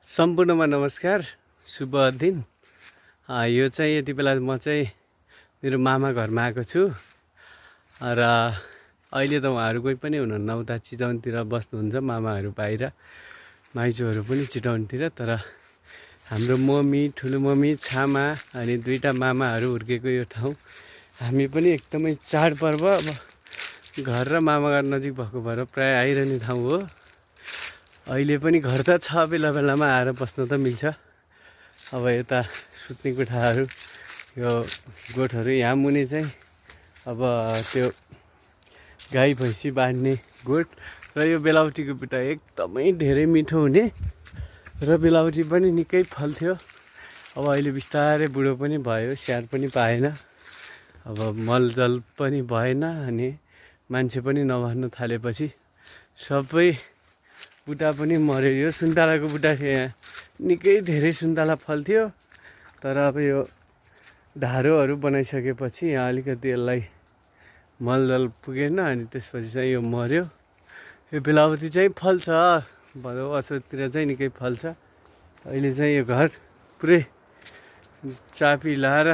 सम्पूर्णमा नमस्कार, शुभ दिन। यो चाहिँ यति बेला म चाहिँ मेरो मामा घरमा आएको छु र अहिले त उहाँहरू कोही पनि हुनुहुन्न, उता चितवनतिर बस्नुहुन्छ मामाहरू बाहिर, माइजूहरू पनि चितवनतिर। तर हाम्रो मम्मी, ठुलो मम्मी, छामा अनि दुईटा मामाहरू हुर्केको यो ठाउँ हामी पनि एकदमै चाडपर्व अब घर र मामा घर नजिक भएको भएर प्रायः आइरहने ठाउँ हो। अहिले पनि घर त छ, बेला बेलामा आएर बस्न त मिल्छ। अब यता सुत्ने कोठाहरू, यो गोठहरू, यहाँ मुनि चाहिँ अब त्यो गाई भैँसी बाँध्ने गोठ र यो बेलाउटीको बुट्टा एकदमै धेरै मिठो हुने र बेलाउटी पनि निकै फल्थ्यो। अब अहिले बिस्तारै बुढो पनि भयो, स्याहार पनि पाएन, अब मलजल पनि भएन अनि मान्छे पनि नभर्न थालेपछि सबै बुट्टा पनि मऱ्यो। यो सुन्तलाको बुट्टा थियो, यहाँ निकै धेरै सुन्तला फल्थ्यो, तर अब यो ढारोहरू बनाइसकेपछि यहाँ अलिकति यसलाई मलजल पुगेन अनि त्यसपछि चाहिँ यो मऱ्यो। यो बेलावती चाहिँ फल्छ, भदौ असोजतिर चाहिँ निकै फल्छ। अहिले चाहिँ यो घर पुरै चापी लाएर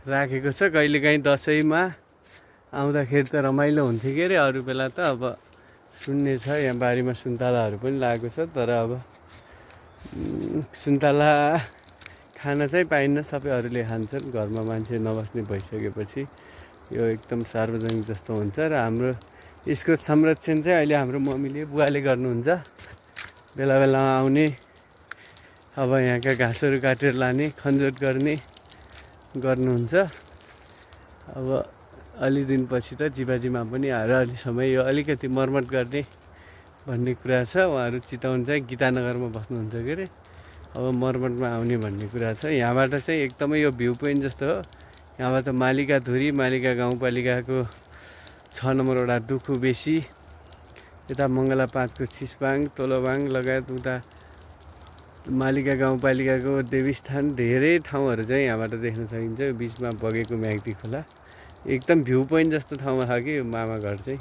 राखेको छ। कहिलेकाहीँ दसैँमा आउँदाखेरि त रमाइलो हुन्थ्यो के अरे, अरू बेला त अब सुन्ने छ। यहाँ बारीमा सुन्तलाहरू पनि लागेको छ, तर अब सुन्तला खान चाहिँ पाइन्न, सबैहरूले खान्छन्। घरमा मान्छे नबस्ने भइसकेपछि यो एकदम सार्वजनिक जस्तो हुन्छ र हाम्रो यसको संरक्षण चाहिँ अहिले हाम्रो मम्मीले, बुवाले गर्नुहुन्छ। बेला बेलामा आउने, अब यहाँका घाँसहरू काटेर लाने, खनजोत गर्ने गर्नुहुन्छ। अब अलि दिनपछि त जिबाजीमा पनि आएर अहिलेसम्म यो अलिकति मर्मत गर्ने भन्ने कुरा छ। उहाँहरू चितवन चाहिँ गीतानगरमा बस्नुहुन्छ के अरे, अब मर्मतमा आउने भन्ने कुरा छ। यहाँबाट चाहिँ एकदमै यो भ्यू पोइन्ट जस्तो हो। यहाँबाट मालिका धुरी, मालिका गाउँपालिकाको 6 नम्बर वडा दुखु बेसी, यता मङ्गला 5 को छिसबाङ, तोलोबाङ लगायत उता मालिका गाउँपालिकाको देवीस्थान, धेरै ठाउँहरू चाहिँ यहाँबाट देख्न सकिन्छ। बिचमा बगेको म्याग्दी खोला एकदम भ्यू पोइन्ट जस्तो ठाउँमा छ कि यो मामा घर चाहिँ।